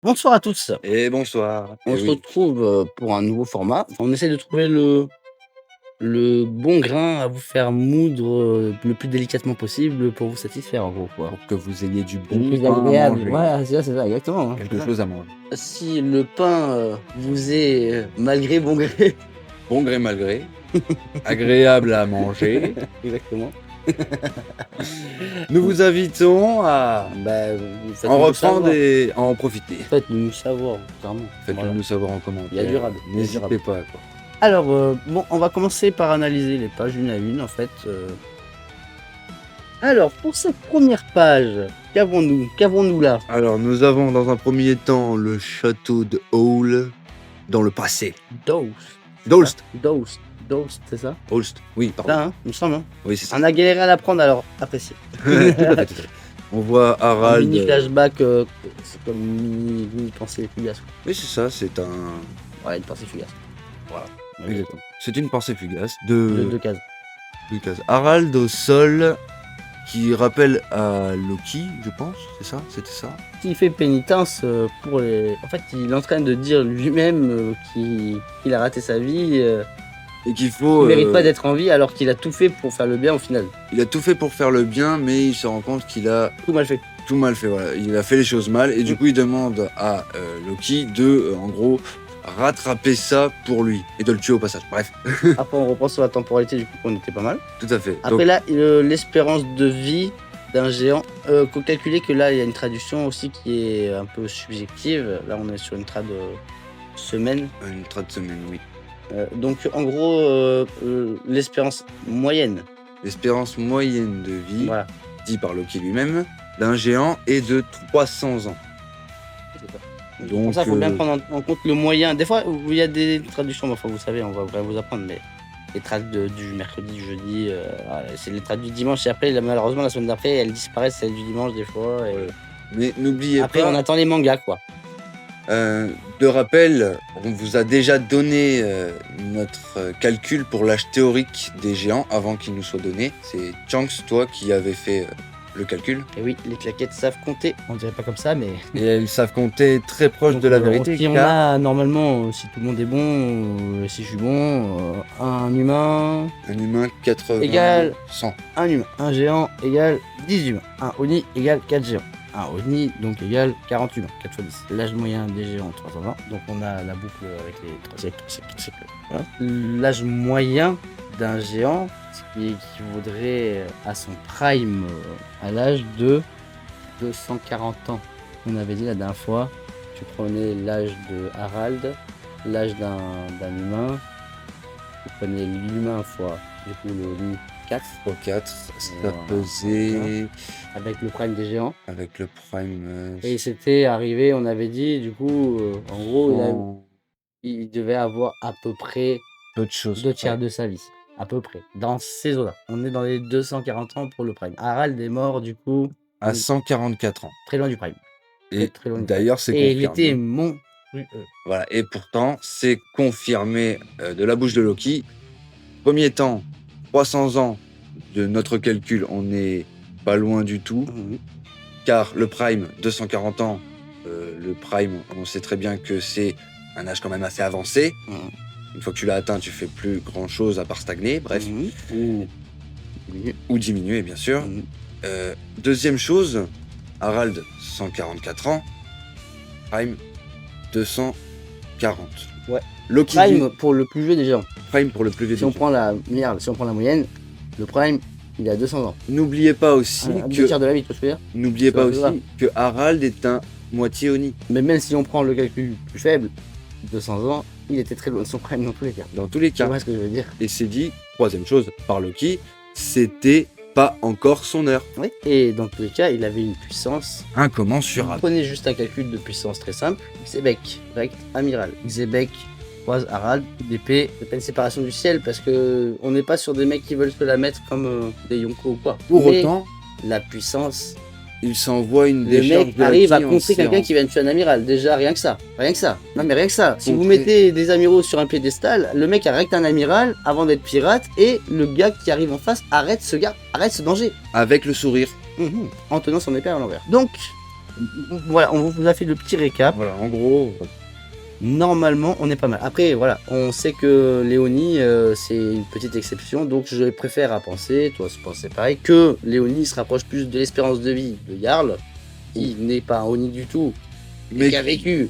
Bonsoir à tous. Et bonsoir. On Eh se oui. retrouve pour un nouveau format. On essaie de trouver le bon grain à vous faire moudre le plus délicatement possible pour vous satisfaire, en gros. Quoi. Pour que vous ayez du Le bon plus pain à agréable. manger. Ouais, c'est ça, exactement. Hein. Quelque chose à manger. Si le pain vous est, malgré bon gré, Bon gré mal gré. Agréable à manger. exactement, Nous vous invitons à vous faites en nous reprendre savoir. et à en profiter. Faites-nous nous savoir, clairement. Faites-le Voilà. nous savoir en commentaire. Il y a du rab, il y a du N'hésitez rab. pas quoi. Alors, bon, on va commencer par analyser les pages une à une, en fait. Alors, pour cette première page, qu'avons-nous là? Alors nous avons dans un premier temps le château de Hall dans le passé. Doust, Dolst. c'est ça? Holst. Oui, pardon. Là, hein, il me semble. Hein. Oui, c'est ça. On a galéré à l'apprendre, alors appréciez. Tout à fait, tout à fait. On voit Un Harald. mini flashback, c'est comme une mini pensée fugace. Oui, c'est ça, c'est un. Ouais, une pensée fugace. Voilà. Exactement. C'est une pensée fugace Deux cases. Lucas. Harald au sol, qui rappelle à Loki, je pense, c'est ça? C'était ça? Il fait pénitence pour les. En fait, il est en train de dire lui-même qu'il a raté sa vie, Et qu'il faut. qu'il mérite pas d'être en vie alors qu'il a tout fait pour faire le bien au final. Il a tout fait pour faire le bien, mais il se rend compte qu'il a Tout mal fait. tout mal fait. Voilà. Il a fait les choses mal, et du coup, il demande à Loki de, en gros, rattraper ça pour lui, et de le tuer au passage. Bref, Après, on reprend sur la temporalité, du coup, on était pas mal. tout à fait. Après, Donc, là, l'espérance de vie d'un géant. Faut calculer que là, il y a une traduction aussi qui est un peu subjective. Là, on est sur une trad semaine. une traite de semaine, oui. Donc, en gros, l'espérance moyenne, L'espérance moyenne de vie, voilà. dit par Loki lui-même, d'un géant est de 300 ans. C'est ça. Donc, Pour ça, il faut bien prendre en compte le moyen. Des fois, il y a des traductions, enfin, vous savez, on va vous apprendre, mais les trades du mercredi, du jeudi, c'est les trades du dimanche. Et après, malheureusement, la semaine d'après, elles disparaissent, celles du dimanche, des fois. Et... Mais n'oubliez Après, pas. on attend les mangas, quoi. De rappel, on vous a déjà donné notre calcul pour l'âge théorique des géants avant qu'il nous soit donné. C'est Chanks, toi, qui avais fait le calcul. Et oui, les claquettes savent compter. On dirait pas comme ça, mais. Et elles savent compter très proche de la vérité. Si on car a, normalement, si tout le monde est bon, si je suis bon, un humain, un humain 80 Égal. 100. un humain. Un géant égale 10 humains. Un Oni égale 4 géants. Un Oni donc égale 40 humains. 4 x 10. L'âge moyen des géants 300 ans. Donc on a la boucle avec les 3 siècles. Voilà. L'âge moyen d'un géant, ce qui équivaudrait à son prime à l'âge de 240 ans. On avait dit la dernière fois, tu prenais l'âge de Harald, l'âge d'un humain, tu prenais l'humain fois du coup le Oni 4 x 4, ça Voilà. pesait avec le prime des géants. avec le prime. Et c'était arrivé, on avait dit, du coup, en gros, en il devait avoir à peu près peu de choses. 2 tiers de sa vie. À peu près. Dans ces eaux-là. On est dans les 240 ans pour le prime. Harald est mort, du coup, À 144 ans. très loin du prime. Et Très loin du d'ailleurs, c'est prime. Et il confirmé. était monstrueux. Voilà, et pourtant, c'est confirmé de la bouche de Loki. Premier temps, 300 ans de notre calcul, on n'est pas loin du tout, Mhm. car le prime, 240 ans, le prime, on sait très bien que c'est un âge quand même assez avancé. Mhm. Une fois que tu l'as atteint, tu fais plus grand chose à part stagner, bref, Mhm. ou diminuer bien sûr. Mhm. Deuxième chose, Harald, 144 ans, prime, 240. Ouais. Loki, Prime pour le plus vieux des géants. prime pour le plus vieux. Si on prend la moyenne, le prime, il a 200 ans. N'oubliez pas aussi Un que deux tiers de la vie, tu peux se dire. n'oubliez pas C'est ça. aussi que Harald est un moitié Oni Mais même si on prend le calcul plus faible, 200 ans, il était très loin de son prime dans tous les cas. dans tous les Tu cas. vois ce que je veux dire? Et c'est dit, troisième chose, par Loki, c'était pas encore son heure. Oui. Et dans tous les cas, il avait une puissance. Incommensurable. Prenez juste un calcul de puissance très simple. Xebec, direct, amiral. Xebec croise Harald, d'épée, c'est pas une séparation du ciel parce que on n'est pas sur des mecs qui veulent se la mettre comme des Yonko ou quoi. Pour Mais autant, la puissance, il s'envoie une le décharge mec de arrive à Haki en contrer quelqu'un séance. qui vient de tuer un amiral. Déjà, rien que ça. Rien que ça. Non, mais rien que ça. Si vous Contrer. mettez des amiraux sur un piédestal, le mec arrête un amiral avant d'être pirate et le gars qui arrive en face arrête ce danger. Avec le sourire. En tenant son épée à l'envers. Donc, voilà, on vous a fait le petit récap. Voilà, en gros, Normalement, on est pas mal. Après, voilà, on sait que Léonie, c'est une petite exception, donc je préfère à penser, toi tu pensais pareil, que Léonie se rapproche plus de l'espérance de vie de Jarl, qui n'est pas un Oni du tout, mais mais qui a vécu.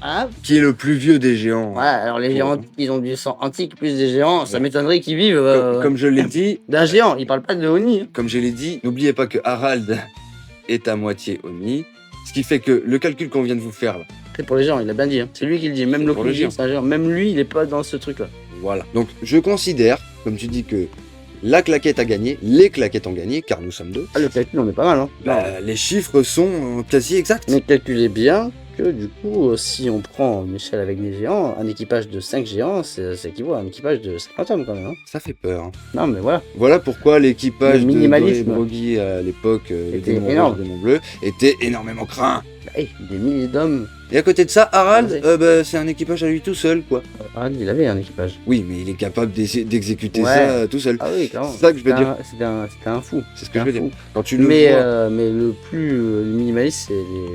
Hein, qui est le plus vieux des géants. voilà, alors les géants, ils ont du sang antique plus des géants, ça Ouais. m'étonnerait qu'ils vivent Comme je l'ai dit, d'un géant, ils parlent pas de Oni. comme je l'ai dit, n'oubliez pas que Harald est à moitié Oni, ce qui fait que le calcul qu'on vient de vous faire là, C'est pour les gens, il a bien dit, hein. C'est lui qui le dit, même C'est le pour les géants. c'est un géant, même lui, il est pas dans ce truc-là. voilà. Donc je considère, comme tu dis, que la claquette a gagné, les claquettes ont gagné, car nous sommes deux. Ah, le calcul, on est pas mal, hein. Bah, les chiffres sont quasi exacts. Mais calculez bien que du coup, si on prend une échelle avec des géants, un équipage de 5 géants, ça équivaut à un équipage de 50 hommes quand même. Hein. Ça fait peur. Hein. Non mais voilà. Voilà pourquoi l'équipage Le de minimalisme Broggy à l'époque, le était démon rouge, énorme. le démon bleu, était énormément craint. Bah, hey, des milliers d'hommes. Et à côté de ça, Harald, Ouais. bah, c'est un équipage à lui tout seul, quoi. Ah, il avait un équipage. Oui, mais il est capable d'exécuter Ouais. ça tout seul. Ah oui, clairement. C'est ça que je veux dire. C'était un fou. C'est ce que je Un veux dire. fou. Quand tu le Mais, vois... mais le plus minimaliste,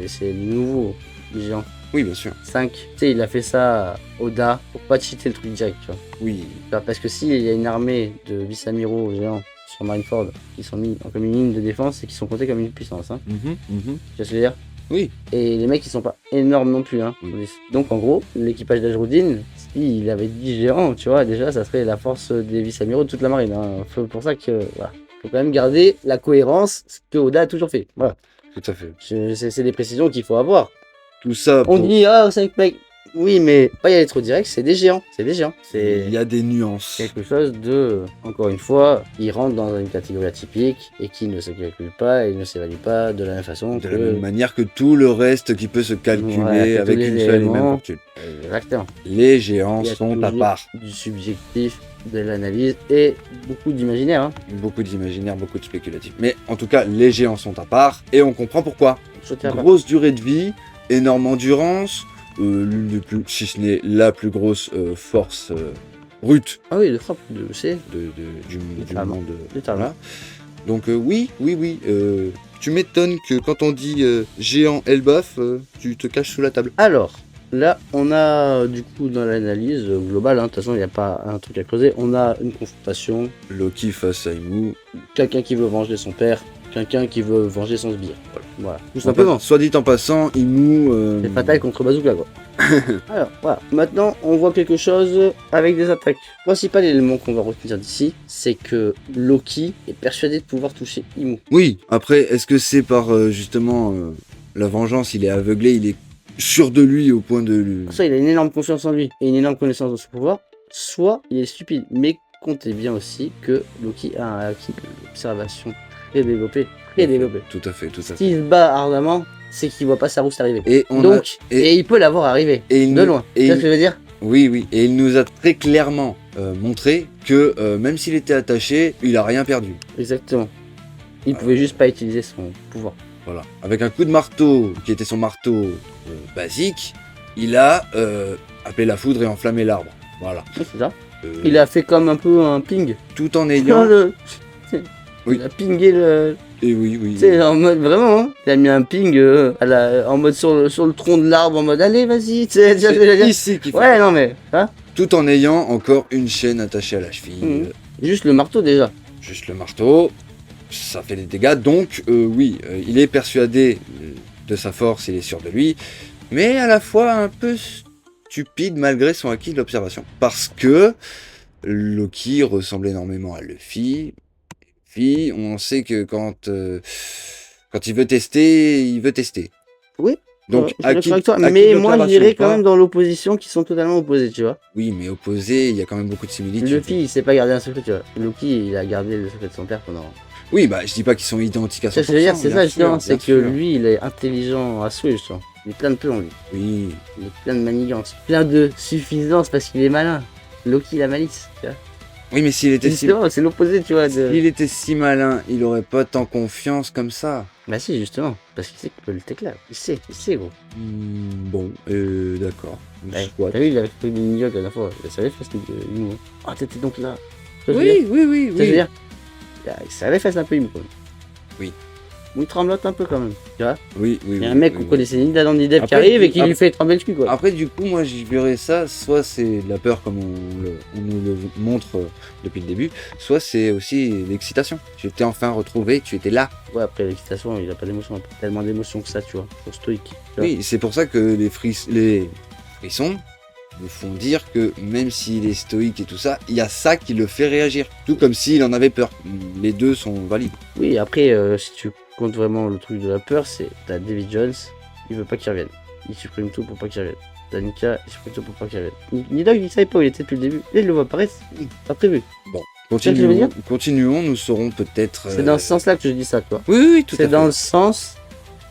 c'est les nouveaux géants. Oui, bien sûr. 5. Tu sais, il a fait ça Oda pour pas cheater le truc direct, tu vois. Oui. Parce que s'il y a une armée de vice-amiraux géants sur Marineford qui sont mis comme une ligne de défense et qui sont comptés comme une puissance, hein. Tu vois ce que je veux dire? Oui. Et les mecs ils sont pas énormes non plus, hein. Oui. Donc en gros, l'équipage d'Ajroudine, s'il avait 10 géants, tu vois, déjà ça serait la force des vice-amiraux de toute la marine. Hein. Pour ça que voilà. Faut quand même garder la cohérence, ce que Oda a toujours fait. Voilà. Tout à fait. C'est des précisions qu'il faut avoir. Tout ça On pour... dit ah 5 mecs. Oui, mais pas y aller trop direct, c'est des géants. C'est des géants. C'est Il y a des nuances. quelque chose de, encore une fois, il rentre dans une catégorie atypique et qui ne se calcule pas et ne s'évalue pas de la même façon De que... la même manière que tout le reste qui peut se calculer Ouais, que avec tous les une seule et même éléments. fortune. Exactement. Les géants Il y a sont à toujours part. Du subjectif, de l'analyse et beaucoup d'imaginaire. Hein. Beaucoup d'imaginaire, beaucoup de spéculatif. Mais en tout cas, les géants sont à part et on comprend pourquoi. Sauter à bas. Grosse durée de vie, énorme endurance, l'une des plus, si ce n'est la plus grosse force brute Ah oui, de frappe, c'est du Littéralement. monde. littéralement. Donc oui. Tu m'étonnes que quand on dit géant Elbaf, tu te caches sous la table. Alors, là, on a du coup dans l'analyse globale, hein, de toute façon, il n'y a pas un truc à creuser, on a une confrontation, Loki face à Imu. quelqu'un qui veut venger son père, quelqu'un qui veut venger son sbire. Voilà, tout Simplement. simplement. Soit dit en passant, Imu. C'est fatal contre Bazooka, quoi. Alors, voilà. Maintenant, on voit quelque chose avec des attaques. Le principal élément qu'on va retenir d'ici, c'est que Loki est persuadé de pouvoir toucher Imu. Oui, après, est-ce que c'est par justement la vengeance, il est aveuglé, il est sûr de lui au point de lui. Soit il a une énorme confiance en lui et une énorme connaissance de son pouvoir, soit il est stupide. Mais comptez bien aussi que Loki a acquis une observation très développée. Très développée. Tout à fait. S'il se bat ardemment, c'est qu'il voit pas sa rousse arriver. Et on Donc, a, et, et il peut l'avoir arrivé. et il De nous- loin. et Tu vois il- ce que je veux dire? oui, et il nous a très clairement montré que même s'il était attaché, il a rien perdu. Exactement. Il pouvait juste pas utiliser son pouvoir. Voilà. Avec un coup de marteau, qui était son marteau basique, il a appelé la foudre et enflammé l'arbre. Voilà. Oui, c'est ça. Il a fait comme un peu un ping. Tout en ayant. Oui. Il a pingé le. Et oui. Tu sais, en mode vraiment, hein. Il a mis un ping en mode sur le tronc de l'arbre, en mode allez, vas-y, tu sais, tu vois ce que je veux C'est dire. ici qu'il faut. Ouais, non, mais. Hein, Tout en ayant encore une chaîne attachée à la cheville. Mhm. Juste le marteau déjà. Juste le marteau, ça fait des dégâts. Donc, oui, il est persuadé de sa force, il est sûr de lui, mais à la fois un peu stupide malgré son acquis de l'observation. Parce que Loki ressemble énormément à Luffy. Luffy, on sait que quand il veut tester, il veut tester. Oui. Donc, je suis d'accord avec toi, acquis mais de moi je l'observation dirais ou quand pas. même dans l'opposition qui sont totalement opposés, tu vois. Oui, mais opposé, il y a quand même beaucoup de similitudes. Luffy, il sait pas garder un secret, tu vois. Loki, il a gardé le secret de son père pendant. Oui, bah je dis pas qu'ils sont identiques à 100%. Tu vois ce que je veux dire, c'est bien ça sûr, justement, c'est bien que sûr. lui, il est intelligent à souhait, justement. Il est plein de plans, lui. Oui, Il est plein de manigances, plein de suffisance parce qu'il est malin. Loki, la malice, tu vois. oui, mais s'il était si Justement, c'est l'opposé, tu vois. De... S'il était si malin, il aurait pas tant confiance comme ça. Bah si, justement, parce qu'il sait qu'il peut le t'éclairer. Il sait, gros. Bon, d'accord. Ouais. Soit. T'as vu, il avait fait des New York la dernière fois. Il savait faire ce Imo. Ah, t'étais donc là. Tu vois ce que je veux dire Oui, Tu vois ce que je veux dire Il savait faire un peu Imo, quand même. il tremblote un peu quand même. Tu vois, Oui, oui. il y a un oui, mec oui, qu'on oui. connaissait ni d'Adam ni d'Ève qui Après, arrive et qui après- lui fait trembler le cul, quoi. Après, du coup, moi, j'y verrais ça, soit c'est de la peur comme on nous le montre depuis le début, soit c'est aussi l'excitation. Tu t'es enfin retrouvé, tu étais là. Ouais, après l'excitation, il a pas d'émotion, tellement d'émotion que ça, tu vois, pour stoïque. Tu vois. Oui, c'est pour ça que les frissons nous font dire que même s'il est stoïque et tout ça, il y a ça qui le fait réagir. Tout comme s'il en avait peur. Les deux sont valides. Oui, après, si tu comptes vraiment le truc de la peur, c'est t'as David Jones, il veut pas qu'il revienne. Il supprime tout pour pas qu'il revienne. T'as Nika, il supprime tout pour pas qu'il revienne. Nidog, il savait pas où il était depuis le début. Là, il le voit apparaître, pas prévu. ce que je veux dire Continuons, nous saurons peut-être... C'est dans ce sens-là que je dis ça, tu vois. Oui, oui, tout à fait. C'est dans le sens,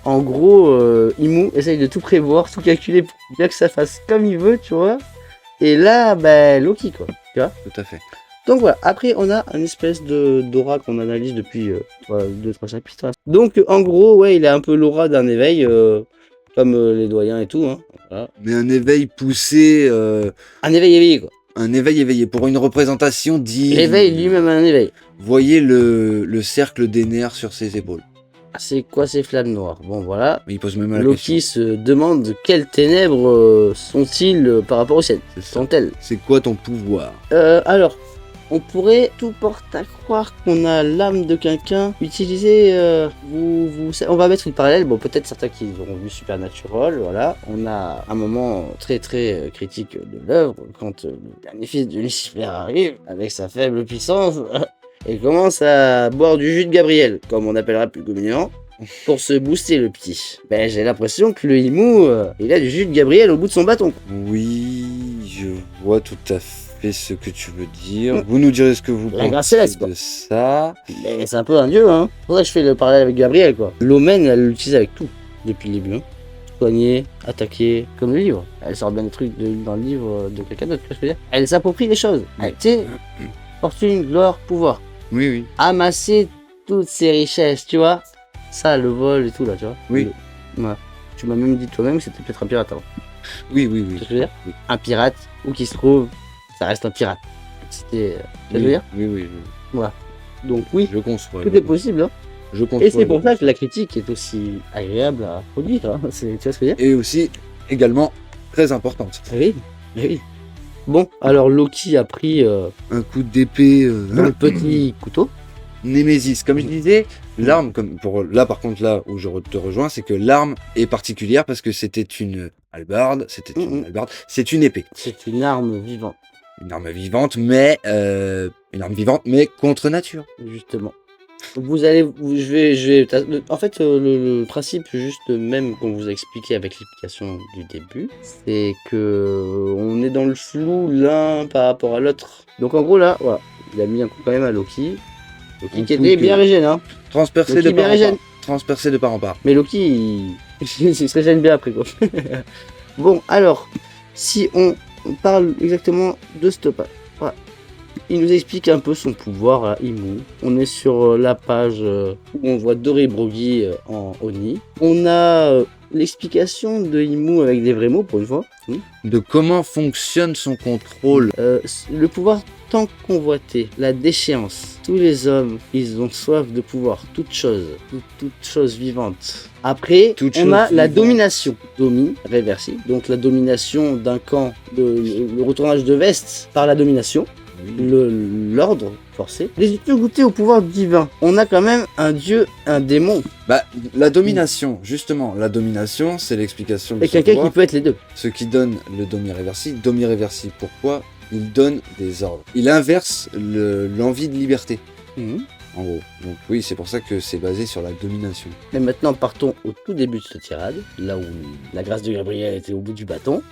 en gros, Imu essaye de tout prévoir, tout calculer pour bien que ça fasse comme il veut, tu vois. Et là, ben, Loki, quoi. Tu vois. Tout à fait. Donc voilà, après on a une espèce d'aura qu'on analyse depuis 2-3 chapitres. Hein. Donc en gros, ouais, il a un peu l'aura d'un éveil, comme les doyens et tout. Hein. Voilà. Mais un éveil poussé, Un éveil éveillé, quoi. un éveil éveillé, pour une représentation dit... L'éveil lui-même un éveil. Voyez le cercle des nerfs sur ses épaules. C'est quoi ces flammes noires? Bon voilà. Il pose même la question. Loki se demande quelles ténèbres sont-ils par rapport au ciel. C'est ça. Sont-elles? C'est quoi ton pouvoir? Alors, on pourrait tout porter à croire qu'on a l'âme de quelqu'un utilisée. On va mettre une parallèle. Bon, peut-être certains qui auront vu Supernatural. Voilà, on a un moment très très critique de l'œuvre quand le dernier fils de Lucifer arrive avec sa faible puissance et commence à boire du jus de Gabriel, comme on appellera plus communément, pour se booster le petit. Ben, j'ai l'impression que le Imu, il a du jus de Gabriel au bout de son bâton. Oui, je vois tout à fait ce que tu veux dire. Vous nous direz ce que vous La grâce pensez céleste, quoi. de ça. Mais c'est un peu un dieu, hein. C'est pour ça que je fais le parallèle avec Gabriel, quoi. L'Omen, elle l'utilise avec tout, depuis le début. Hein. Soigner, attaquer, comme le livre. Elle sort bien des trucs dans le livre de quelqu'un d'autre, tu vois ce que je veux dire. Elle s'approprie les choses. Tu sais, fortune, gloire, pouvoir. Oui, oui. Amasser toutes ces richesses, tu vois. Ça, le vol et tout, là, tu vois. Oui. Ouais. Tu m'as même dit toi-même que c'était peut-être un pirate avant. Oui, oui, oui. Tu vois ce que je veux dire. Oui. Un pirate, où qu'il se trouve, ça reste un pirate. C'était... Tu vois ce que je veux dire. Oui, oui, Voilà. Donc oui, je conçois. tout est possible, hein. Je conçois. Et c'est pour ça que la critique est aussi agréable à produire. Hein. Tu vois ce que je veux dire. Et aussi, également, très importante. Oui, oui. Bon, alors Loki a pris Un coup d'épée... dans le petit couteau. Némésis. Comme je disais, l'arme, comme pour là par contre là où je te rejoins, c'est que l'arme est particulière parce que c'était une hallebarde, c'est une épée, C'est une arme vivante, une arme vivante, mais contre nature. justement. Je vais. En fait, le principe, juste même qu'on vous a expliqué avec l'explication du début, c'est que on est dans le flou l'un par rapport à l'autre. Donc en gros là, voilà, il a mis un coup quand même à Loki. Loki Un qui coup était que- bien régène, hein. Transpercé Loki de part en Bérégène. part. Transpercé de part en part. Mais Loki, il se régène bien après quoi. Bon, alors, si on parle exactement de Stoppa, voilà. Il nous explique un peu son pouvoir à Imu. On est sur la page où on voit Doré Broggy en Oni. On a l'explication de Imu avec des vrais mots pour une fois. De comment fonctionne son contrôle. Le pouvoir tant convoité, la déchéance. Tous les hommes, ils ont soif de pouvoir, toute chose vivante. Après, Toute on chose a la vivante. domination, réversible. Donc la domination d'un camp, le retournage de veste par la domination, l'ordre forcé. Les yeux goûter au pouvoir divin. On a quand même un dieu, un démon, Bah, la domination, justement, la domination, c'est l'explication de et ce quelqu'un qui pouvoir. peut être les deux. Ce qui donne le Domi-Reversi. Domi-Reversi, pourquoi? Il donne des ordres. Il inverse l'envie de liberté, en gros. Donc oui, c'est pour ça que c'est basé sur la domination. Mais maintenant, partons au tout début de cette tirade, là où la grâce de Gabriel était au bout du bâton.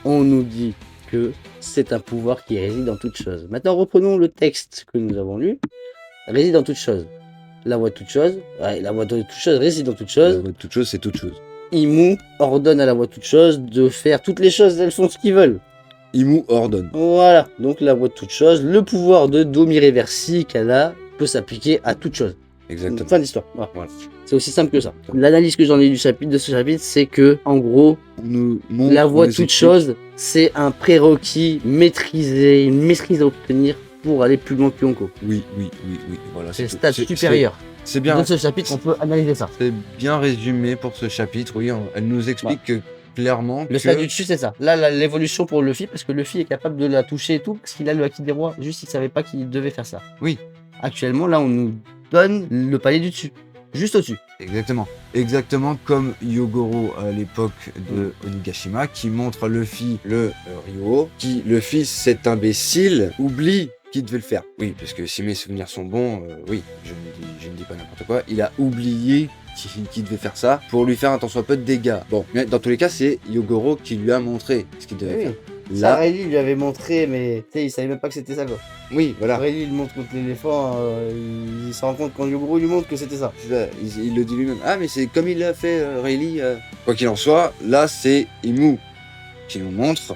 On nous dit que c'est un pouvoir qui réside dans toute chose. Maintenant, reprenons le texte que nous avons lu. Réside dans toute chose. La voix de toute chose. Ouais, la voix de toute chose réside dans toute chose. Toute chose, c'est toute chose. Imu ordonne à la voix de toute chose de faire toutes les choses, elles font ce qu'ils veulent. Imu ordonne. Voilà, donc la voix de toute chose, le pouvoir de Domi Reversi qu'elle a peut s'appliquer à toute chose. Exactement. Fin d'histoire. Voilà. Voilà. C'est aussi simple que ça. L'analyse que j'en ai de ce chapitre, c'est que, en gros, On nous montre, la voix on de nous toute explique. chose, c'est un prérequis maîtrisé, une maîtrise à obtenir pour aller plus loin que Yonko. Oui, voilà. C'est le tout. stade supérieur. C'est bien. Dans ce chapitre, on peut analyser ça. C'est bien résumé pour ce chapitre, oui. Elle nous explique que, clairement Le stade du dessus, c'est ça. Là, l'évolution pour Luffy, parce que Luffy est capable de la toucher et tout, parce qu'il a le haki des rois. Juste, il savait pas qu'il devait faire ça. Oui. Actuellement, là, on nous donne le palier du dessus. Juste au-dessus. Exactement. Exactement comme Yogoro à l'époque de Onigashima, qui montre à Luffy le Ryuo, qui, le fils, cet imbécile, oublie qu'il devait le faire. Oui, parce que si mes souvenirs sont bons, oui, je ne dis pas n'importe quoi, il a oublié qu'il devait faire ça pour lui faire un tant soit peu de dégâts. Bon, mais dans tous les cas, c'est Yogoro qui lui a montré ce qu'il devait faire. Là, Rayleigh lui avait montré, mais il savait même pas que c'était ça, quoi. Oui, voilà. Rayleigh, il montre contre l'éléphant, il se rend compte quand Yogoro lui montre que c'était ça. Il le dit lui-même. Ah, mais c'est comme il l'a fait, Rayleigh. Quoi qu'il en soit, là, c'est Imu qui nous montre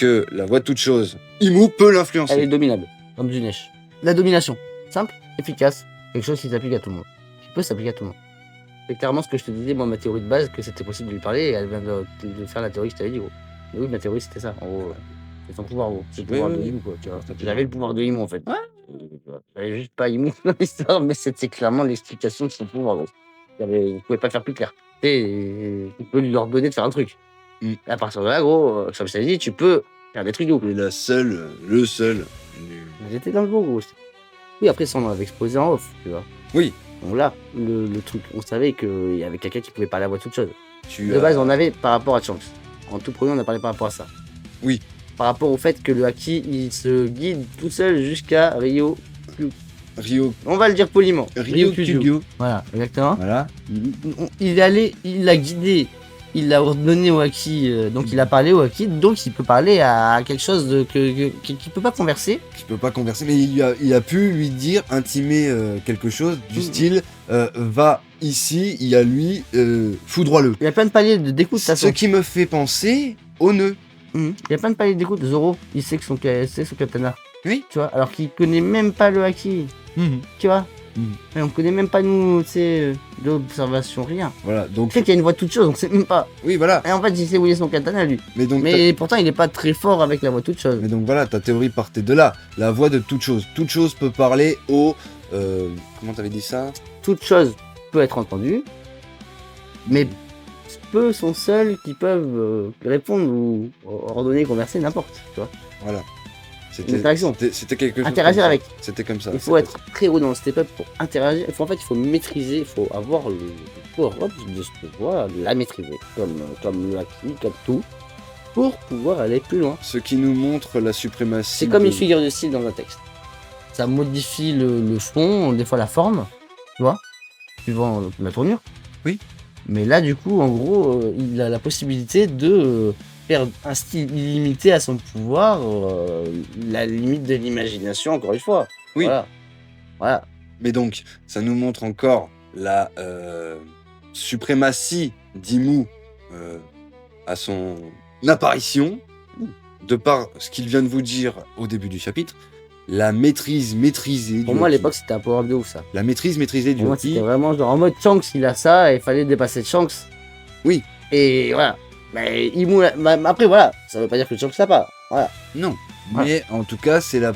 que la voie de toute chose, Imu peut l'influencer. Elle est dominable, comme du neige. La domination, simple, efficace, quelque chose qui s'applique à tout le monde. Qui peut s'appliquer à tout le monde. C'est clairement ce que je te disais, moi, ma théorie de base, que c'était possible de lui parler, et elle vient de faire la théorie que je t'avais dit, gros. Mais oui, ma théorie, c'était ça, en gros. C'est son pouvoir, gros. C'est le pouvoir de Imu, quoi, tu vois. J'avais le pouvoir de Imu, en fait. J'avais juste pas Imu dans l'histoire, mais c'est clairement l'explication de son pouvoir, gros. Vous pouvez pas faire plus clair. Il peut lui ordonner de faire un truc. À partir de là, gros, comme je t'avais dit, tu peux faire des trucs de ouf. Et le seul. J'étais dans le bon, gros. Oui, après, ça, on l'avait exposé en off, tu vois. Oui. Donc là, le truc, on savait qu'il y avait quelqu'un qui pouvait parler à voix toute chose. Tu De base, on avait par rapport à Shanks. En tout premier, on a parlé par rapport à ça. Oui. Par rapport au fait que le haki, il se guide tout seul jusqu'à Ryo. On va le dire poliment. Ryokugyu. Voilà, exactement. Voilà. Il l'a guidé. Il l'a ordonné au haki. Donc il a parlé au haki. Donc il peut parler à quelque chose qui peut pas converser. Qui peut pas converser, mais il a pu lui dire, intimer quelque chose du style va ici, il y a lui, foudroie-le. Il y a plein de paliers d'écoute. Ce qui me fait penser au nœud. Il y a plein de paliers d'écoute. Zoro, il sait que son katana. Oui. Tu vois, alors qu'il connaît même pas le haki. Tu vois. Et on connaît même pas nous, tu sais, d'observation, rien. Voilà, donc. Tu sais qu'il y a une voix toute chose, donc c'est même pas. Oui, voilà. Et en fait, il sait où est son katana, lui. Mais pourtant, il est pas très fort avec la voix toute chose. Mais donc voilà, ta théorie partait de là. La voix de toute chose. Toute chose peut parler au. Comment t'avais dit ça? Toute chose peut être entendue, mais peu sont seuls qui peuvent répondre ou ordonner, converser, n'importe, tu vois. Voilà. C'était quelque chose. Interagir avec. C'était comme ça. Il faut être très haut dans le step-up pour interagir. En fait, il faut maîtriser, il faut avoir le power-up de ce pouvoir, la maîtriser, comme le haki, comme tout, pour pouvoir aller plus loin. Ce qui nous montre la suprématie. C'est comme une figure de style dans un texte. Ça modifie le fond, des fois la forme, tu vois, suivant la tournure. Oui. Mais là, du coup, en gros, il a la possibilité de faire un style illimité à son pouvoir, la limite de l'imagination, encore une fois. Oui. Voilà. Mais donc, ça nous montre encore la suprématie d'Imu à son apparition, de par ce qu'il vient de vous dire au début du chapitre, la maîtrisée du Pour moi, à haki. l'époque, c'était un power-up de ouf, ça. La maîtrise maîtrisée du Pour moi, haki. c'était vraiment genre en mode Shanks, il a ça, et il fallait dépasser Shanks. Oui. Et voilà. Mais Imu, après, voilà, ça veut pas dire que Shanks l'a pas. Voilà. Non. Mais en tout cas, c'est la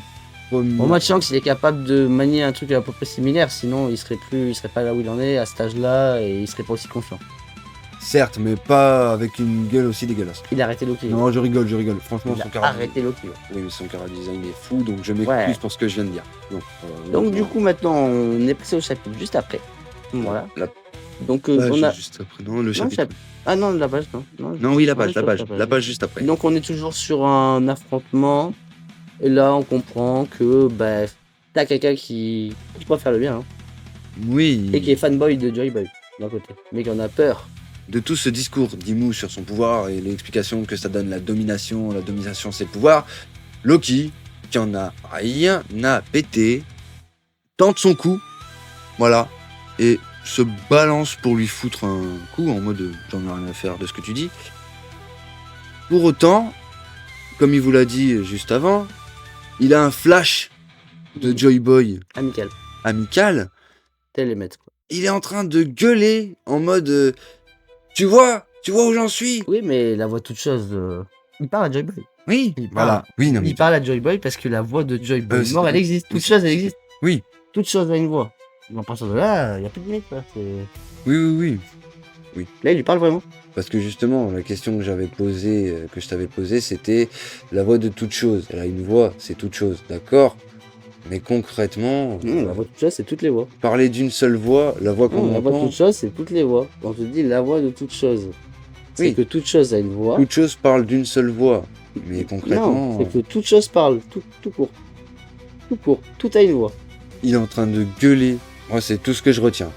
première. Pour moi, Shanks, il est capable de manier un truc à peu près similaire, sinon il serait pas là où il en est à cet âge-là, et il serait pas aussi confiant. Certes, mais pas avec une gueule aussi dégueulasse. Il a arrêté Loki. Non, je rigole. Franchement, Il son a cara. arrêté Loki. Ouais. Oui, mais son cara design est fou, donc je m'excuse pour ce que je viens de dire. Donc du coup, maintenant, on est passé au chapitre juste après. Voilà. Donc on a. Juste après, non, le chapitre. Ah non, la page, non. Non, oui, la page juste après. Donc on est toujours sur un affrontement. Et là, on comprend que t'as quelqu'un qui croit faire le bien. Hein, oui. et qui est fanboy de Joy Boy, d'un côté. Mais qui en a peur. De tout ce discours d'Imu sur son pouvoir et l'explication que ça donne la domination c'est le pouvoir, Loki, qui en a rien à péter, tente son coup, voilà, et se balance pour lui foutre un coup en mode j'en ai rien à faire de ce que tu dis. Pour autant, comme il vous l'a dit juste avant, il a un flash de Joy Boy amical. Tel les maîtres. Il est en train de gueuler en mode tu vois où j'en suis. Oui, mais la voix toute chose, il parle à Joy Boy. Oui, voilà. Oui, non, mais il parle à Joy Boy parce que la voix de Joy Boy mort, elle existe. Toute chose, elle existe. Oui. Toute chose a une voix. À partir de là, il n'y a plus de limite. Quoi. Oui. Là, il lui parle vraiment. Parce que justement, la question que j'avais posée, que je t'avais posée, c'était la voix de toute chose. Elle a une voix, c'est toute chose, d'accord? Mais concrètement, La voix de toute chose, c'est toutes les voix. parler d'une seule voix, la voix qu'on La voix de entend, toute chose, c'est toutes les voix. Quand on te dit la voix de toute chose, c'est Oui. que toute chose a une voix. toute chose parle d'une seule voix. Mais concrètement, Non, c'est que toute chose parle, tout court. Tout court, tout a une voix. il est en train de gueuler. Moi, c'est tout ce que je retiens.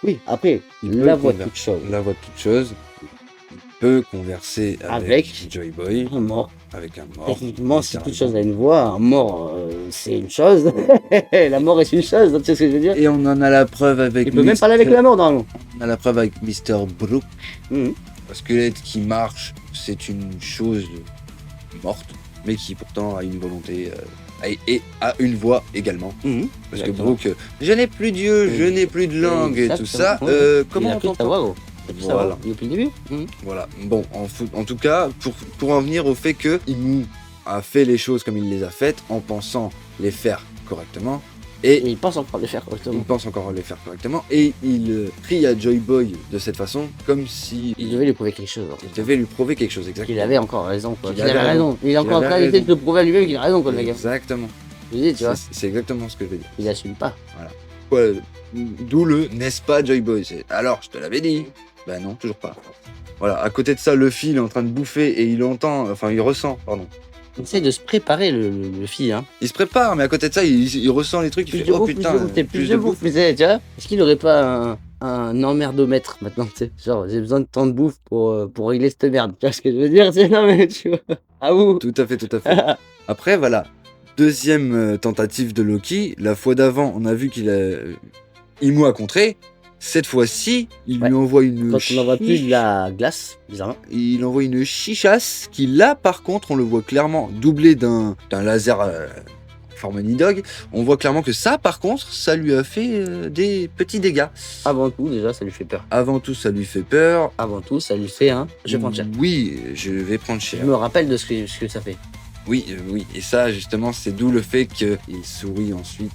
Oui, après, Il peut la voix de conver- toute chose. La voix de toute chose, il peut converser avec Avec Joy Boy, un mort. avec un mort. Techniquement, si toute littéralement. chose a une voix, un mort, c'est une chose. La mort est une chose, tu sais ce que je veux dire? Et on en a la preuve avec Il peut même parler avec la mort, normalement. On a la preuve avec Mr. Brooke. Mhm. Un squelette qui marche, c'est une chose morte, mais qui pourtant a une volonté et a une voix également. Mhm. Parce Exactement. que Brooke, je n'ai plus d'yeux, je n'ai plus de langue et tout ça. Exactement. Il Comment a on pris t'entend ta voix, gros. Il a pris sa Voilà. voix depuis le début. Mhm. Voilà. Bon, en tout cas, pour en venir au fait que Imu a fait les choses comme il les a faites en pensant les faire correctement. Et Et il pense encore le faire il correctement. pense encore les faire correctement. Et il crie à Joy Boy de cette façon, comme si Il devait lui prouver quelque chose. En fait. il devait lui prouver quelque chose, exactement. Il avait encore raison. Quoi. Qu'il Il avait avait raison. Il est encore en avait train d'essayer raison. de te prouver à lui-même qu'il a raison, quoi, le mec. Exactement. Je dis, tu vois, C'est exactement ce que je veux dire. il assume pas. Ouais, d'où le n'est-ce pas Joy Boy. Alors, je te l'avais dit. Bah non, toujours pas. Voilà, à côté de ça, Luffy, il est en train de bouffer et il ressent, pardon. Il essaie de se préparer, le fille. Hein. Il se prépare, mais à côté de ça, il ressent les trucs, il fait de oh bouffe, putain, plus de bouffe. Mais tu vois, est-ce qu'il aurait pas un emmerdomètre maintenant, tu sais? Genre, j'ai besoin de tant de bouffe pour régler cette merde. Tu vois ce que je veux dire? C'est non, mais tu vois. Ah vous. Tout à fait, tout à fait. Après, voilà. Deuxième tentative de Loki. La fois d'avant, on a vu Imu a contré. Cette fois-ci, il Ouais. lui envoie une Quand on n'envoie plus de la glace, bizarrement. Il envoie une chichasse qui, là, par contre, on le voit clairement doublé d'un laser forme Nidog. On voit clairement que ça, par contre, ça lui a fait des petits dégâts. Avant tout, déjà, ça lui fait peur. Avant tout, ça lui fait peur. Avant tout, ça lui fait un. Je prends cher. Oui, je vais prendre cher. Je me rappelle de ce que ça fait. Oui. Et ça, justement, c'est d'où le fait qu'il sourit ensuite,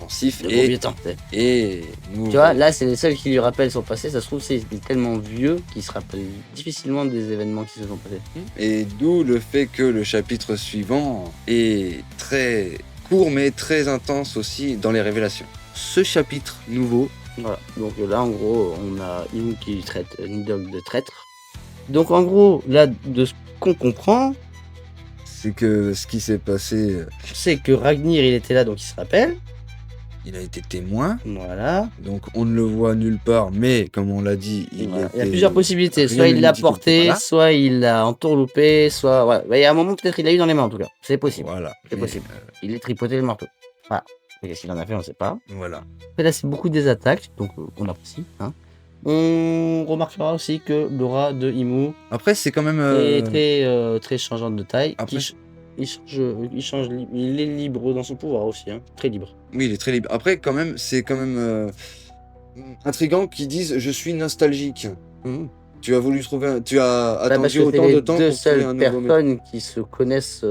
pensif, Le bon et vieux temps, tu sais. nous... Tu vois, là, c'est les seuls qui lui rappellent son passé. Ça se trouve, c'est tellement vieux qu'il se rappelle difficilement des événements qui se sont passés. Et d'où le fait que le chapitre suivant est très court, mais très intense aussi dans les révélations. Ce chapitre nouveau, Voilà. Donc là, en gros, on a Imu qui traite Nidog de traître. Donc en gros, là, de ce qu'on comprend, c'est que ce qui s'est passé, c'est que Ragnir, il était là, donc il se rappelle. il a été témoin, Voilà. donc on ne le voit nulle part, mais comme on l'a dit, Voilà. Il y a était- plusieurs possibilités. rien Soit ne il lui l'a dit qu'il était porté, pas là. soit il l'a entourloupé, soit. Voilà. Bah, il y a un moment, peut-être il l'a eu dans les mains, en tout cas. C'est possible. Voilà. C'est Mais, possible. Il est tripoté le marteau. Voilà. Et qu'est-ce qu'il en a fait, on ne sait pas. voilà. Après, là, c'est beaucoup des attaques, donc on apprécie. Hein. On remarquera aussi que l'aura de Imu Après, c'est quand même. est très changeante de taille. Après- Il est libre dans son pouvoir aussi, hein. Très libre. Oui, il est très libre. Après, quand même, c'est quand même intriguant qu'ils disent je suis nostalgique. Tu as voulu trouver, tu as Bah, parce attendu que c'est autant les de temps deux pour trouver un seules nouveau métier. personnes qui se connaissent.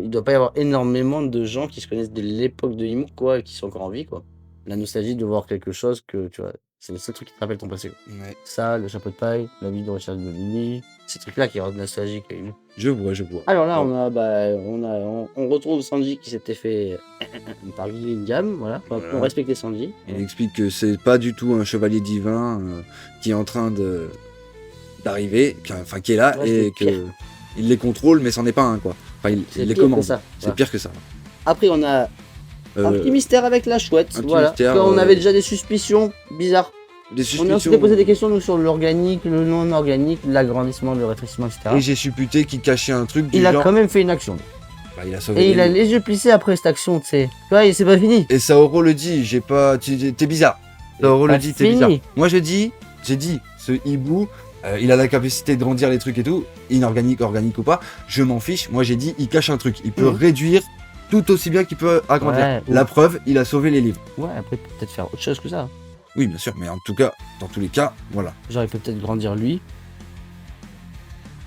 Il doit pas y avoir énormément de gens qui se connaissent de l'époque de Imu, quoi, et qui sont encore en vie, quoi. La nostalgie de voir quelque chose que, tu vois, c'est le seul truc qui te rappelle ton passé, quoi. Ouais, Ça, le chapeau de paille, la vie de Richard de Lily, ces trucs-là qui rendent nostalgique à Imu. je vois, je vois. Alors là, Bon. on retrouve Sanji qui s'était fait par Gillingham, voilà, Voilà. pour respecter Sanji. Il explique que c'est pas du tout un chevalier divin qui est en train d'arriver, qui est là Ouais, et c'est que pire. il les contrôle, mais c'en est pas un quoi. Enfin, C'est il les pire que commande. ça. C'est Voilà. pire que ça. Après, on a un petit mystère avec la chouette, un petit voilà. mystère, On avait déjà des suspicions bizarres. Des On a suspicions. aussi posé des questions nous, sur l'organique, le non-organique, l'agrandissement, le rétrécissement, etc. Et j'ai supputé qu'il cachait un truc du Il a genre. quand même fait une action. Bah, il a sauvé. Et il les a vies. les yeux plissés après cette action, tu sais. Tu vois, c'est pas fini. Et Saoro le dit, t'es bizarre. Saoro le Pas dit, t'es fini. bizarre. Moi j'ai dit, ce hibou, il a la capacité de grandir les trucs et tout, inorganique, organique ou pas, je m'en fiche. Moi j'ai dit, il cache un truc, il peut Mhm. réduire tout aussi bien qu'il peut agrandir. Ouais, La preuve, il a sauvé les livres. Ouais, après, il peut peut-être faire autre chose que ça. Oui, bien sûr, mais en tout cas, dans tous les cas, voilà. Genre, il peut peut-être grandir lui.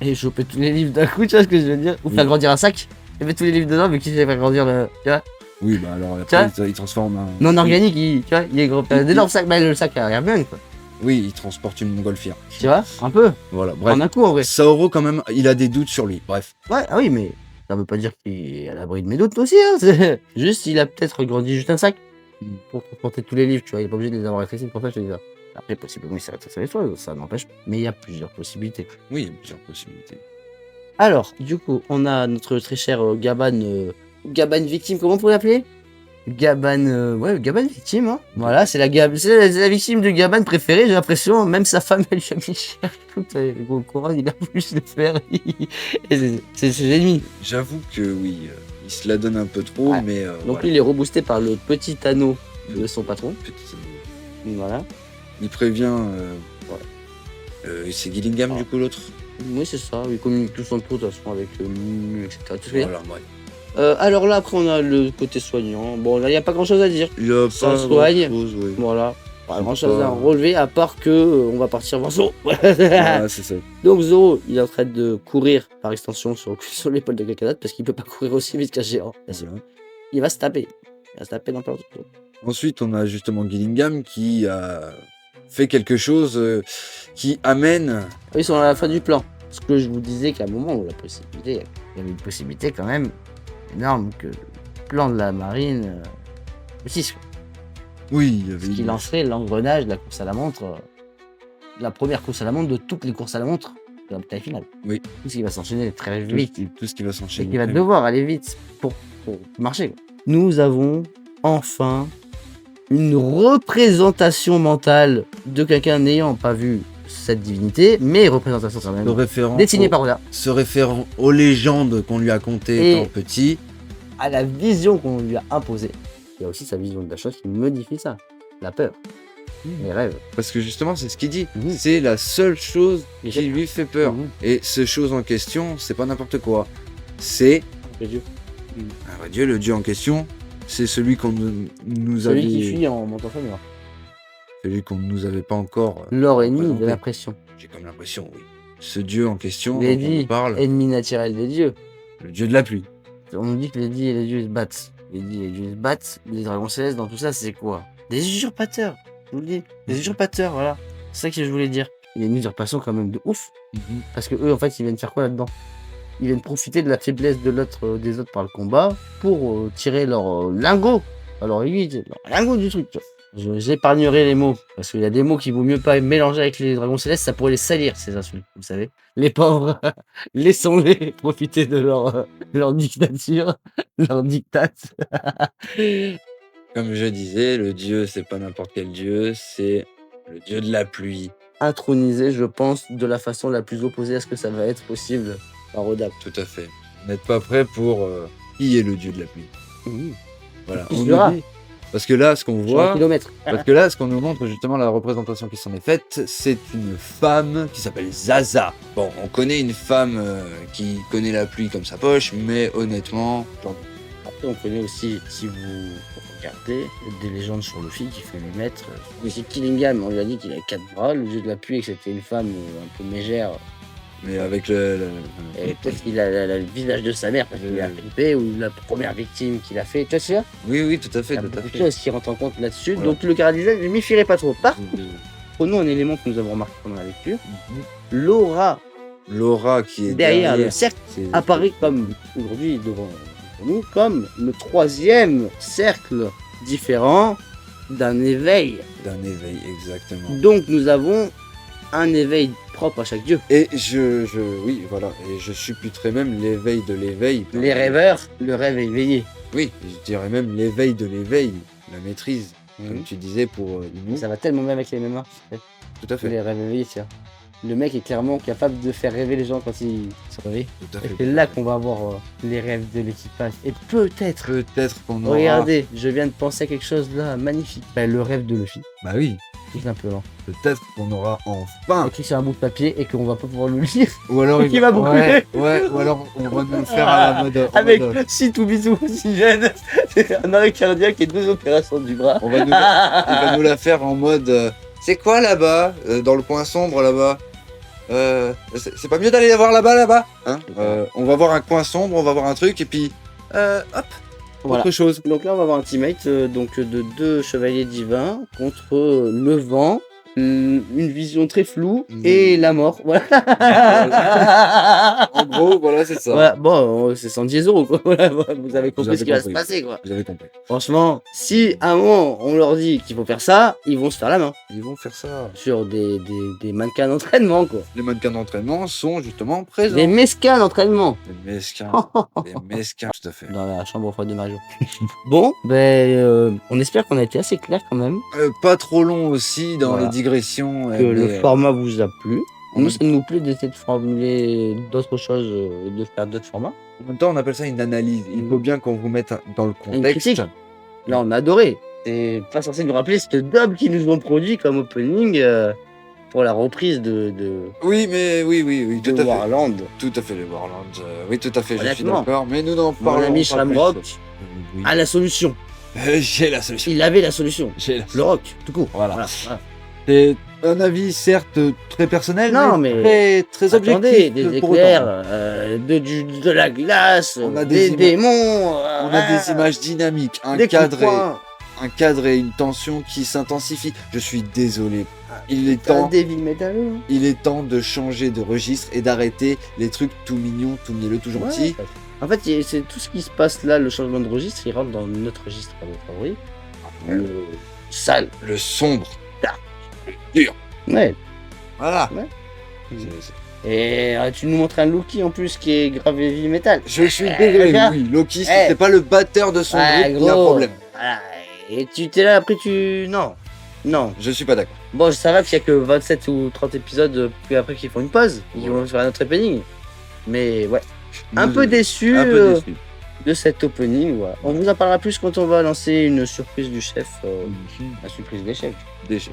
Et choper tous les livres d'un coup, tu vois ce que je veux dire? Ou Oui. faire grandir un sac. Et mettre tous les livres dedans, mais qui fait faire grandir le. Tu vois? Oui, bah alors Tu après, il transforme un. Non organique, tu vois, il est gros. D'énormes sacs, bah, le sac à Hermione, quoi. Oui, il transporte une montgolfière. Tu vois, un peu. Voilà, bref. En un coup, en vrai. Saoro, quand même, il a des doutes sur lui. Bref. Ouais, ah oui, mais ça veut pas dire qu'il est à l'abri de mes doutes aussi. Hein. Juste, il a peut-être grandi juste un sac pour transporter tous les livres, tu vois. Il est pas obligé de les avoir rétrécis, pour ça je te dis ça. Après, possiblement, il s'est rétréci les choses, ça n'empêche. Mais il y a plusieurs possibilités. Oui, il y a plusieurs possibilités. Alors, du coup, on a notre très cher Gaban. Gaban victime, comment on pourrait l'appeler Gaban, ouais, Gaban victime, hein. Voilà, c'est la victime de Gaban préférée, j'ai l'impression. Même sa femme, elle lui a mis cher. Écoute, le courant, il a voulu se le faire. Et c'est ses ennemis. J'avoue que oui, il se la donne un peu trop, Ouais. mais. Donc voilà. lui, il est reboosté par le petit anneau de son patron. Voilà. Il prévient. C'est Gillingham, Ah. du coup, l'autre. Oui, c'est ça. Il communique tous entre eux, de toute façon, avec le Mu, etc. Tout ce que je veux dire. Voilà, bref. Alors là, après, on a le côté soignant. Bon, là, il n'y a pas grand-chose à dire. Il a Ça pas soigne. grand-chose, oui. Voilà. Pas C'est grand-chose pas- à relever, à part que on va partir voir Zoro. Voilà, c'est ça. Donc Zoro, il est en train de courir par extension sur l'épaule de quelqu'un d'autre parce qu'il peut pas courir aussi vite qu'un géant. Voilà. Il va se taper. Il va se taper dans plein de trucs. Ensuite, on a justement Gillingham qui a fait quelque chose qui amène. Ils sont à la fin du plan. Ce que je vous disais qu'à un moment où il y avait une possibilité quand même énorme que le plan de la marine réussisse. Oui, il y Ce avait qui lancerait l'engrenage de la course à la montre, la première course à la montre de toutes les courses à la montre de la bataille finale. Oui. Tout ce qui va s'enchaîner très tout, vite tout ce qui va et s'enchaîner. qui va devoir aller vite pour marcher. Nous avons enfin une représentation mentale de quelqu'un n'ayant pas vu cette divinité, mais représentation quand Se même référant, dessinée par Oda, se référant aux légendes qu'on lui a contées Et- étant petit. à la vision qu'on lui a imposée. Il y a aussi sa vision de la chose qui modifie ça, la peur, les rêves. Parce que justement, c'est ce qu'il dit. Mhm. C'est la seule chose Les qui lui fait peur. Mhm. Et ce chose en question, c'est pas n'importe quoi. C'est Les dieux. un vrai dieu, le dieu en question. C'est celui qu'on nous Celui avait. qui fuit en montant sa mur. Celui qu'on ne nous avait pas encore. L'or ennemi représenté. de la pression. J'ai comme l'impression, oui. Ce dieu en question, dont on Lady, nous parle, ennemi naturel des dieux. le dieu de la pluie. On nous dit que Lady et les dieux se battent. Lady et les dieux se battent. Les dragons célestes, dans tout ça, c'est quoi? Des usurpateurs. Je vous le dis. Des usurpateurs, voilà. C'est ça que je voulais dire. Il y a une usurpation quand même de ouf. Parce que eux, en fait, ils viennent faire quoi là-dedans? Ils viennent profiter de la faiblesse de l'autre, des autres par le combat pour tirer leur lingot. Alors, lui, leur lingot du truc. Tu vois. J'épargnerai les mots. Parce qu'il y a des mots qu'il vaut mieux pas mélanger avec les dragons célestes. Ça pourrait les salir, ces insultes. Vous savez. Les pauvres, laissons-les profiter de leur dictature, leur dictat. Comme je disais, le dieu, c'est pas n'importe quel dieu, c'est le dieu de la pluie. Intronisé, je pense, de la façon la plus opposée à ce que ça va être possible par Oda. Tout à fait. Vous n'êtes pas prêt pour qui est le dieu de la pluie. Voilà. On On verra. nous dit- Parce que là, ce qu'on Sur un voit, kilomètre. parce que là, ce qu'on nous montre justement, la représentation qui s'en est faite, c'est une femme qui s'appelle Zaza. Bon, on connaît une femme qui connaît la pluie comme sa poche, mais honnêtement, Après, on connaît aussi, si vous regardez, des légendes sur Luffy qui fait lui mettre. Aussi Killingham, on lui a dit qu'il avait 4 bras, le dieu de la pluie, et que c'était une femme un peu mégère. mais avec Et peut-être qu'il a le visage de sa mère parce qu'il a flippé, ou la première victime qu'il a fait. Tu vois, c'est ça? Oui, oui, tout à fait, Il y a tout à beaucoup de fait. choses qui rentrent en compte là-dessus. Voilà. Donc le chara-design, je ne m'y fierai pas trop. Par contre, prenons un élément que nous avons remarqué pendant la lecture. L'aura L'aura qui est derrière le cercle c'est- apparaît comme, aujourd'hui, devant nous, comme le 3e cercle différent d'un éveil. d'un éveil, exactement. Donc nous avons un éveil propre à chaque dieu. Et oui, voilà, et je supputerais même l'éveil de l'éveil. Les rêveurs, le rêve éveillé. Oui, je dirais même l'éveil de l'éveil, la maîtrise, comme tu disais pour Inu. Ça va tellement bien avec les mêmes Tout à fait, les rêves éveillés, tiens. Le mec est clairement capable de faire rêver les gens quand ils se réveillent. tout à Et fait. c'est là qu'on va avoir les rêves de l'équipage. Et peut-être, Peut-être qu'on aura... regardez, je viens de penser à quelque chose là, magnifique. Ben, le rêve de Luffy, Bah oui, tout simplement. peut-être qu'on aura enfin... Écrit sur un bout de papier et qu'on va pas pouvoir le lire. Ou alors Qui va beaucoup ouais, ou alors on va nous le faire à la mode... en Avec mode, 6 tout bisous, 6 jeunes, un arrêt cardiaque et 2 opérations du bras. il va nous la faire en mode... c'est quoi là-bas, dans le coin sombre là-bas c'est pas mieux d'aller voir là-bas hein On va voir un coin sombre, on va voir un truc, et puis... hop, Voilà. autre chose. Donc là, on va avoir un teammate donc de 2 chevaliers divins contre le vent, une vision très floue et la mort. Voilà. En gros, voilà, c'est ça. Voilà. Bon, c'est 110 euros, quoi. Voilà, vous avez compris avez ce qui va se compris. passer, quoi. Vous avez compris. Franchement, si à un moment on leur dit qu'il faut faire ça, ils vont se faire la main Ils vont faire ça. sur des mannequins d'entraînement, quoi. Les mannequins d'entraînement sont justement présents. Des mesquins d'entraînement Les mesquins. Les mesquins, tout à fait. dans la chambre froide de Mario. Bon, ben, on espère qu'on a été assez clair quand même, Pas trop long aussi dans Voilà. les digressions. que le format vous a plu. en Nous, même- ça nous plaît d'essayer de formuler d'autres choses, de faire d'autres formats. En même temps, on appelle ça une analyse. Il faut bien qu'on vous mette dans le contexte. critique. Là, on a adoré. C'est pas censé nous rappeler ce dub qu'ils nous ont produit comme opening pour la reprise de Oui, mais oui, tout à fait. Warland. Tout à fait, les Warlands. Oui, tout à fait, je suis Honnêtement, d'accord. Mais nous n'en Mon parlons ami pas Shamrock plus. Oui. a la solution. J'ai la solution. Il avait la solution. J'ai la Le rock, tout court. Voilà. C'est un avis certes très personnel, Non, mais mais très Attendez, objectif. des pour éclairs, autant. de la glace, On a des des démons. On a des images dynamiques, un des cadre, coups un cadre et une tension qui s'intensifient. Je suis désolé. Il est de poing, temps, des heavy metal. il est temps de changer de registre et d'arrêter les trucs tout mignons, tout mielleux, tout gentils. Ouais. En fait, c'est tout ce qui se passe là, le changement de registre, il rentre dans notre registre favori. Le sale. Le sombre. Ouais. Voilà. Ouais. C'est- Et tu nous montres un Loki en plus qui est grave heavy metal. Je suis désolé, regarde. oui. Loki, Eh. c'était pas le batteur de son Ouais, groupe, il y a un problème. Voilà. Et tu t'es là, après tu. Non. Non. Je suis pas d'accord. Bon, ça va qu'il y a que 27 ou 30 épisodes, puis après qu'ils font une pause. Ils vont faire un autre opening. Mais ouais. Un peu déçu, Un peu déçu. de cet opening. Voilà. On vous en parlera plus quand on va lancer une surprise du chef. La surprise des chefs. Déçu.